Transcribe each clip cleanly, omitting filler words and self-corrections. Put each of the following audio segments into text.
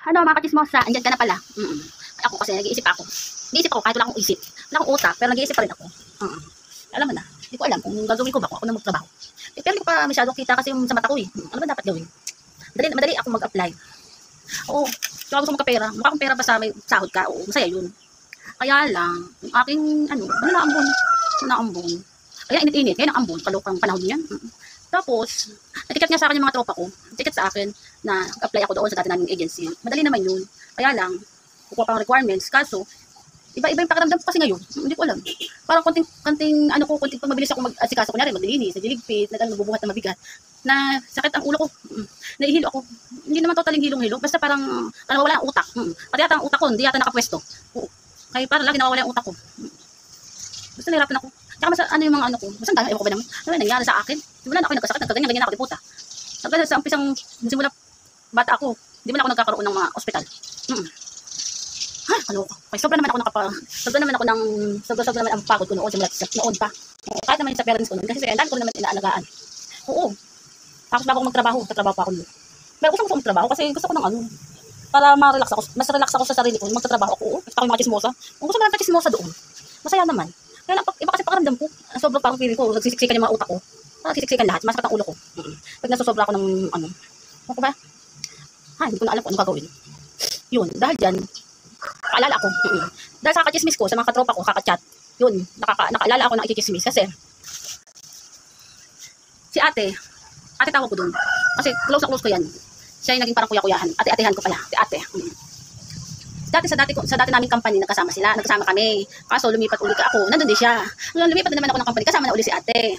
Ano mga kachismosa, andyan ka na pala. Ako kasi nag-iisip ako. Nag-iisip ako kahit wala akong isip. Wala akong utak, pero nag-iisip pa rin ako. Alam mo na, hindi ko alam kung gagawin ko ba kung ako na magtrabaho. Pero hindi ko pa masyadong kita kasi yung sa mata ko eh. Ano ba dapat gawin? Madali ako mag-apply. Oo, kung gusto mo kapera, mukha akong pera pa sa may sahod ka, oo, masaya yun. Kaya lang, yung aking, naambon. Kaya init-init, kaya naambon, kalokang panahon yan. Tapos, natikat niya sa akin yung mga tropa ko, natikat sa akin na apply ako doon sa dati naming agency. Madali naman yun. Kaya lang, kukuha pa ang requirements, kaso, iba-iba yung pakiramdam ko kasi ngayon. Hindi ko alam. Parang konting pag mabilis ako mag-asikaso, kunyari, maglilinis, nagliligpit, magbubuhat na mabigat, na sakit ang ulo ko. Nahihilo ako. Hindi naman totaling hilong-hilo, basta parang nawawala ang utak. Pati yata ang utak ko, hindi yata nakapwesto. Kaya parang lagi nawawala ang utak ko. Basta nahirapan ako. Tsaka yung mga ano ko, masang dami, ewan ko ba naman, ano nangyari sa akin? Simula na ako nagkasakit, nagkaganyan-ganyan ako, di puta. Hanggang sa umpisang, simula bata ako, hindi man ako nagkakaroon ng mga ospital. Ay, kaloka. Kaya sobra naman ang pagod ko noon, simula noon pa. Kahit naman sa parents ko noon, kasi ang dami ko naman inaalagaan. Oo. Tapos bago ako magtrabaho pa ako noon. Pero gusto ko magtrabaho kasi gusto ko ng ano, para ma-relax ako, mas relax ako sa sarili ko, magtatrabaho ako. At ako yung mga chismosa. Kung gusto mo lang chismosa doon, masaya naman. Kaya lang, iba kasi pakaramdam ko, sobrang parang feeling ko, nagsisiksikan yung mga utak ko. Nagsisiksikan lahat, masakit ang ulo ko. Pag nasusobra ako ng ano ba? Hindi ko na alam kung ano gagawin. Yun, dahil dyan, nakaalala ako. Dahil sa kakachismis ko, sa mga katropa ko, kakachat. Yun, nakaalala ako ng ikichismis. Kasi, si ate tawag ko dun. Kasi close ko yan. Siya yung naging parang kuya-kuyahan. Ate-atehan ko pala, si ate. Sa dati naming company, nagkasama kami. Kaso lumipat uli ako, nandun din siya. Lumipat na naman ako ng company, kasama na uli si ate.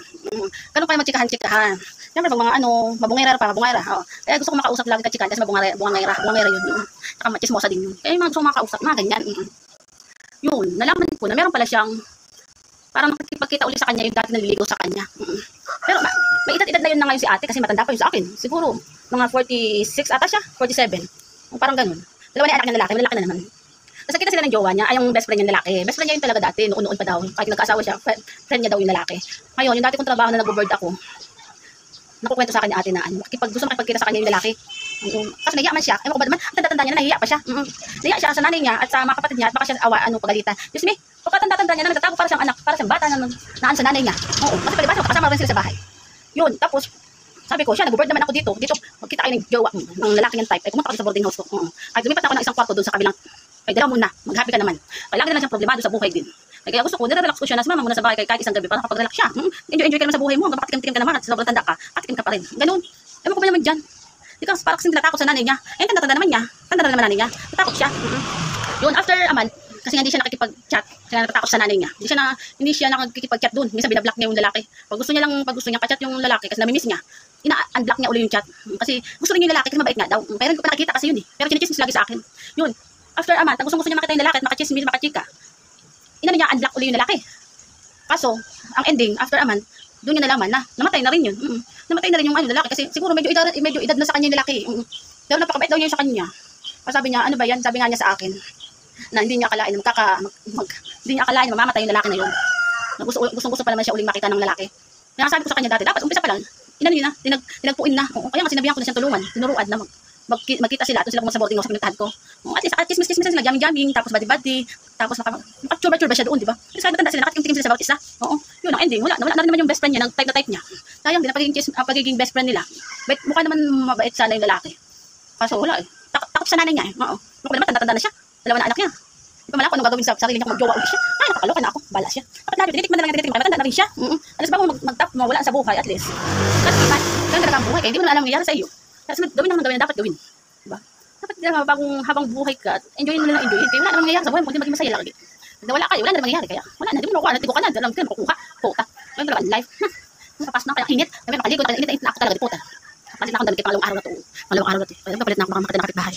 Ganun kayo magtsikahan-tsikahan. Siyempre, pag mga mabungera. Kaya gusto ko makausap lagi katsikan, kasi bungangera yun. Saka machismosa din yun. Kaya yung mga gusto ko makausap, mga ganyan. Yun, nalaman ko na meron pala siyang, parang nakikipagkita uli sa kanya yung dati naliligo sa kanya. Pero may edad na yun na ngayon si ate, kasi matanda pa yun sa akin. Siguro, mga 46 ata siya, 47. Parang ganun. Dalawa na anak niya lalaki, malalaki na naman. Tapos nakita sila ng jowa niya, ay yung best friend niya lalaki. Best friend niya yun talaga dati, noon pa daw. Kahit nagkaasawa siya, friend niya daw yung lalaki. Ngayon, yung dati kong trabaho na nag-board ako, nakukwento sa akin ni ate na gusto makipagkita sa kanya yung lalaki. Kasi nahiya man siya, ewan ko ba naman, tanda-tanda niya na nahiya pa siya. Nahiya siya sa nanay niya at sa mga kapatid niya at baka siya pagalitan. Diyos me, pagkatanda-tanda niya na nagtatago para siyang anak, para siyang bata na naan sa nanay niya. Oo, kasi palibasa makasama rin sila sa bahay. Yun, tapos, sabi ko, siya, nag-board naman ako dito, magkita kayo ng jowa, ng lalaki ng type, pumunta ako sa boarding house ko. Kahit lumipat ako ng isang kwarto doon sa kabilang, dalaw muna, mag-happy ka naman. Kailangan na lang siyang problemado sa buhay din. Kaya gusto ko, nire-relax ko siya, nasumama muna sa bahay kahit isang gabi, para kapag-relax siya. Enjoy ka naman sa buhay mo, hanggang makatikim-tikim ka naman, at sobrang tanda ka, patikim ka pa rin. Ganun. Ewan ko ba naman dyan? Di ka parang kasing natakot sa nanay niya. Tanda-tanda naman nanay niya. Natakot siya. Yun, after a month, kasi hindi siya nakikipag-chat, kasi natatakot sa nanay niya. Hindi siya nakikipag-chat doon. Minsan binablock niya yung lalaki. Pag gusto niya ka-chat yung lalaki kasi namimiss niya, ina-unblock niya uli yung chat. Kasi gusto rin yung lalaki kasi mabait nga daw. Pero hindi ko pa nakikita kasi yun eh. Pero chinichismis lagi sa akin. Yun. After a month, gusto niya makita yung lalaki at makachismis, makachika. Niya unblock uli yung lalaki. Kaso, ang ending, after a month, doon niya nalaman na namatay na rin yun. Namatay na rin yung lalaki kasi siguro medyo edad na sa kanya yung lalaki. Pero napakabait daw niya sa kanya. Sabi niya, ano ba yan? Sabi nga niya sa akin na hindi niya akalain mamamatay yung lalaki na yun. Gusto pa naman siya uling makita ng lalaki. Kaya sabi ko sa kanya dati, dapat umpisa pa lang, tinagpuin na. Kaya nga sinabihan ko na siyang tulungan, tinuruan na magkita sila, at doon sila pumunta sa boarding house sa pinuntahan ko. At chismis sila, jamming, tapos bati-bati, tapos makachurba sila doon, di ba? Kasi kahit matanda sila, nakatikim-tikim sila sa bawat isa. Yun ang ending, wala na rin naman yung best friend niya, type na type niya. Sayang din ang pagiging best friend nila. Mukha naman mabait sana yung lalaki. Kaso wala eh. Takot sa nanay niya eh. Ano naman, tanda-tanda na siya. Dalawa na anak niya. Hindi pa malako anong gagawin sa sarili niya kung magjowa ulit siya. Ay, nakakaloka na ako. Bala siya. Dapat nabi, tinitikman na lang, matanda na rin siya. Alas bago mag-tap, mawala sa buhay at least. Kasi diba, ganun talaga ang buhay. Kaya hindi mo na alam nangyayari sa iyo. Kasi gawin naman gawin na dapat gawin. Diba? Dapat habang buhay ka, enjoyin mo na lang enjoyin. Kaya wala namang nangyayari sa buhay mo, hindi maging masaya lagi. Wala kayo, wala na namang nangyayari. Kaya wala na, hindi mo nakuha, natigo ka na, hindi mo nakukuha. Puta. Ganun talaga ang life. Nakapas na, kaya init. Kaya makaligo, init na ako talaga, di puta. Palit na akong damit pangalawang araw na to. Pangalawang araw na to. Palit na ako makakita ng kapitbahay.